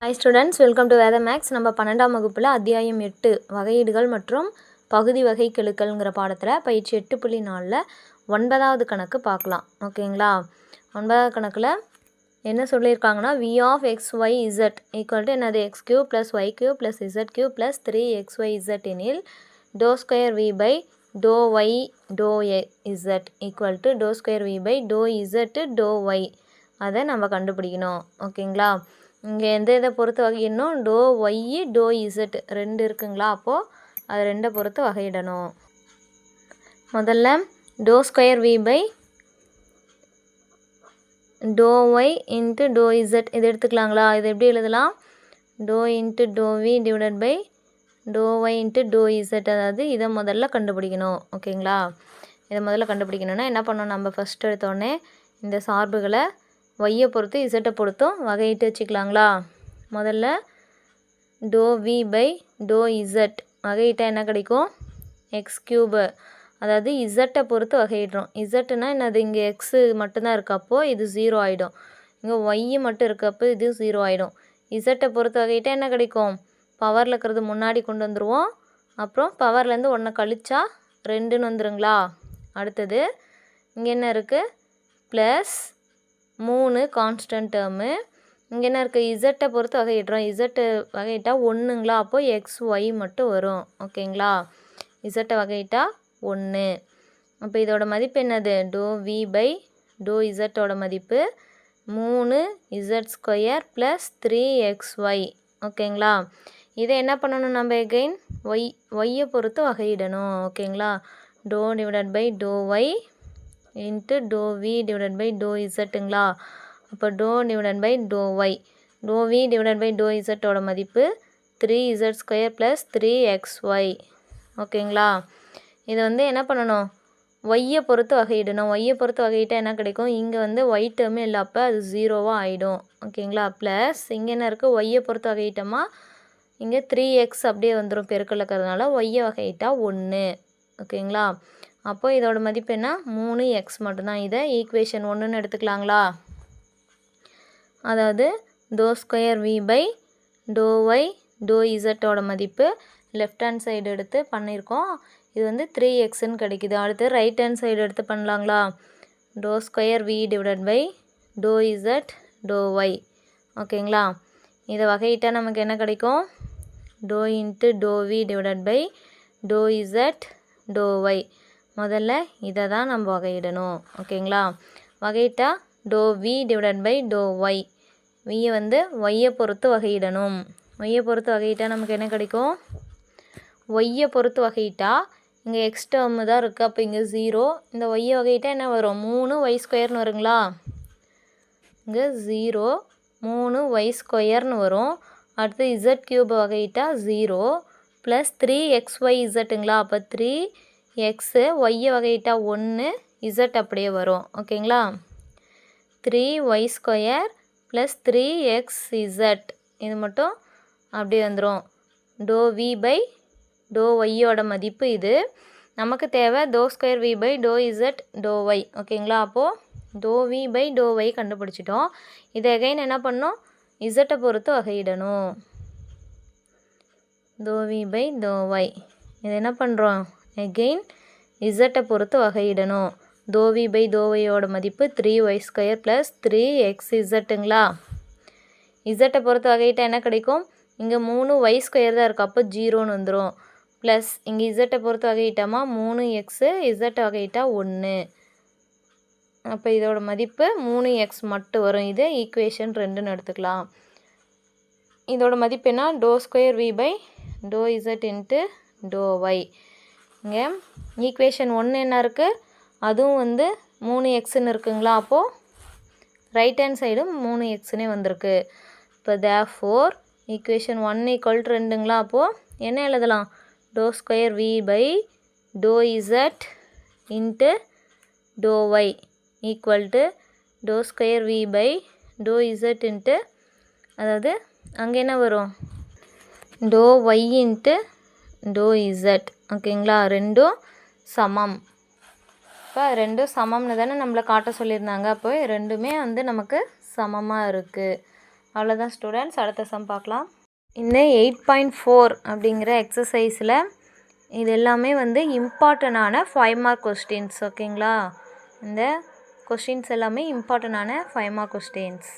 Hi students, welcome to வேத maths. நம்ம 12ஆம் வகுப்பில் அத்தியாயம் 8 வகையீடுகள் மற்றும் பகுதி வகை கெழுக்கள்ங்கிற பாடத்தில் பயிற்சி 8.4 9வது கணக்கு பார்க்கலாம். ஓகேங்களா? 9வது கணக்கில் என்ன சொல்லியிருக்காங்கன்னா v of x y z equal to என்னது x cube plus y cube plus z cube plus 3xyz எனில் டோ ஸ்கொயர் v பை டோ y டோ z ஈக்குவல் டு டோ ஸ்கொயர் v பை டோ z டோ y அதை நம்ம கண்டுபிடிக்கணும். ஓகேங்களா? இங்கே இதை பொறுத்து வகையிடணும். டோ ஒய் டோ இசட் ரெண்டு இருக்குங்களா, அப்போது அது ரெண்டை பொறுத்து வகையிடணும். முதல்ல டோ ஸ்கொயர் வி பை டோ ஒய் இன்ட்டு டோ இசட் இது எடுத்துக்கலாங்களா. இது எப்படி எழுதலாம்? டோ இன்ட்டு டோ வி டிவைடட் பை டோ ஒய் இன்ட்டு டோ இசட். அதாவது இதை முதல்ல கண்டுபிடிக்கணும். ஓகேங்களா? இதை முதல்ல கண்டுபிடிக்கணும்னா என்ன பண்ணணும்? நம்ம ஃபஸ்ட்டு எடுத்தோடனே இந்த சார்புகளை ஒய்யை பொறுத்து இசட்டை பொறுத்தும் வகையிட்டு வச்சுக்கலாங்களா. முதல்ல டோ வி பை டோ இசட் வகையிட்டால் என்ன கிடைக்கும்? X cube. அதாவது இசட்டை பொறுத்து வகையிடுறோம். இசட்டுனா என்னது? இங்கே எக்ஸு மட்டும்தான் இருக்கப்போ இது 0 ஆகிடும். இங்கே ஒய்யு மட்டும் இருக்கப்போ இது 0 ஆகிடும். இசட்டை பொறுத்து வகையிட்டால் என்ன கிடைக்கும்? பவரில் இருக்கிறது முன்னாடி கொண்டு வந்துடுவோம். அப்புறம் பவர்லேருந்து 1 கழிச்சா 2ன்னு வந்துடுங்களா. அடுத்தது இங்கே என்ன இருக்குது? Plus 3 constant term. இங்கே என்ன இருக்குது? இசட்டை பொறுத்து வகையிடுறோம். இசட்டு வகையிட்டால் 1ங்களா, அப்போது எக்ஸ் ஒய் மட்டும் வரும். ஓகேங்களா? இசட்டை வகையிட்டால் 1. அப்போ இதோட மதிப்பு என்னது? டோ வி பை டோ இசட்டோட மதிப்பு 3 இசட் ஸ்கொயர் ப்ளஸ் 3xy. ஓகேங்களா? இதை என்ன பண்ணணும்? நம்ம எகைன் ஒய்யை பொறுத்து வகையிடணும். ஓகேங்களா? டோ டிவைடட் பை டோ ஒய் இன்ட்டு டோ வி டிவைடட் பை டோ இசட்டுங்களா. அப்போ டோ டிவைடட் பை டோ ஒய் டோ வி டிவைடட் பை டோ இசட்டோட மதிப்பு 3z ஸ்கொயர் ப்ளஸ் 3xy. ஓகேங்களா? இதை என்ன பண்ணணும்? ஒய்யை பொறுத்து வகையிடணும். ஒய்யை பொறுத்து வகையிட்டால் என்ன கிடைக்கும்? இங்கே ஒய் டேர்மே இல்லை, அப்போ அது 0வாக ஆகிடும். ஓகேங்களா? ப்ளஸ் இங்கே என்ன இருக்குது? ஒய்யை பொறுத்து வகையிட்டோமா இங்கே 3x அப்படியே வந்துடும் பெருக்கல் இருக்கிறதுனால ஒய்யை வகையிட்டால் 1. ஓகேங்களா? அப்போது இதோட மதிப்பு என்ன? 3x மட்டும்தான். இதை ஈக்குவேஷன் 1ன்னு எடுத்துக்கலாங்களா. அதாவது டோ ஸ்கொயர் வி பை டோ ஒய் டோ இசட்டோட மதிப்பு லெஃப்ட் ஹேண்ட் சைடு எடுத்து பண்ணியிருக்கோம். இது 3xன்னு கிடைக்குது. அடுத்து ரைட் ஹேண்ட் சைடு எடுத்து பண்ணலாங்களா. டோ ஸ்கொயர் வி டிவைடட் பை டோ இசட் டோ ஒய். ஓகேங்களா? இதை வகையிட்டால் நமக்கு என்ன கிடைக்கும்? டோ இன்ட்டு டோ வி டிவைடட் பை டோ இசட் டோ ஒய். முதல்ல இதை தான் நம்ம வகையிடணும். ஓகேங்களா? வகையிட்டா டோ வி டிவைடட் பை டோ ஒய். வியை ஒய்யை பொறுத்து வகையிடணும். ஒய்யை பொறுத்து வகையிட்டால் நமக்கு என்ன கிடைக்கும்? ஒய்யை பொறுத்து வகையிட்டா இங்கே எக்ஸ் டேர்மு தான் இருக்குது, அப்போ இங்கே 0. இந்த ஒய்யை வகையிட்டால் என்ன வரும்? 3y ஸ்கொயர்னு வருங்களா. இங்கே 0 3y ஸ்கொயர்னு வரும். அடுத்து இசட் கியூப் வகையிட்டா 0 ப்ளஸ் 3xy இசட்டுங்களா. அப்போ 3x ஒய்யை வகையிட்டா 1 இசட் அப்படியே வரும். ஓகேங்களா? 3y ஸ்கொயர் ப்ளஸ் 3xz இது மட்டும் அப்படியே வந்துடும். டோ வி பை டோ ஒய்யோட மதிப்பு இது. நமக்கு தேவை டோ ஸ்கொயர் வி பை டோ இசட் டோ ஒய். ஓகேங்களா? அப்போது டோ வி பை டோ ஒய் கண்டுபிடிச்சிட்டோம். இதை எகைன் என்ன பண்ணணும்? இசட்டை பொறுத்து வகையிடணும். டோ வி பை டோ ஒய் இது என்ன பண்ணுறோம்? எகெயின் இசட்டை பொறுத்து வகையிடணும். டோ வி பை டோ ஒய்யோட மதிப்பு 3y ஸ்கொயர் ப்ளஸ் 3xzங்களா. இசட்டை பொறுத்து வகையிட்டால் என்ன கிடைக்கும்? இங்கே 3y ஸ்கொயர் தான் இருக்குது, அப்போ 0ன்னு வந்துடும். ப்ளஸ் இங்கே இசட்டை பொறுத்து வகையிட்டோமா 3x இசட்டை வகையிட்டா 1. அப்போ இதோட மதிப்பு 3x மட்டும் வரும். இது ஈக்குவேஷன் 2ன்னு எடுத்துக்கலாம். இதோட மதிப்பு என்ன? டோ ஸ்கொயர் வி பை டோ இசட் இன்ட்டு டோ ஒய். இங்கே ஈக்குவேஷன் 1 என்ன இருக்குது? அதுவும் 3xன்னு இருக்குங்களா. அப்போது ரைட் ஹேண்ட் சைடும் 3xன்னே வந்திருக்கு. இப்போ தேர்ஃபோர் ஈக்குவேஷன் 1 = 2ங்களா. அப்போது என்ன எழுதலாம்? டோ ஸ்கொயர் வி பை டோ இசட் இன்ட்டு டோ ஒய் ஈக்குவல் டு டோ ஸ்கொயர் வி பை டோ இசட் இன்ட்டு, அதாவது அங்கே என்ன வரும்? டோ ஒய் இன்ட்டு டோ இசட். ஓகேங்களா? ரெண்டும் சமம். இப்போ ரெண்டும் சமம்னு தானே நம்மளை காட்ட சொல்லியிருந்தாங்க. அப்போ ரெண்டுமே நமக்கு சமமாக இருக்குது. அவ்வளோதான் ஸ்டூடெண்ட்ஸ், அடுத்த சம் பார்க்கலாம். இந்த 8.4 அப்படிங்கிற எக்ஸசைஸில் இது எல்லாமே வந்து இம்பார்ட்டண்டான 5 மார்க் கொஸ்டின்ஸ். ஓகேங்களா, இந்த கொஸ்டின்ஸ் எல்லாமே இம்பார்ட்டண்டான 5 மார்க் கொஸ்டின்ஸ்.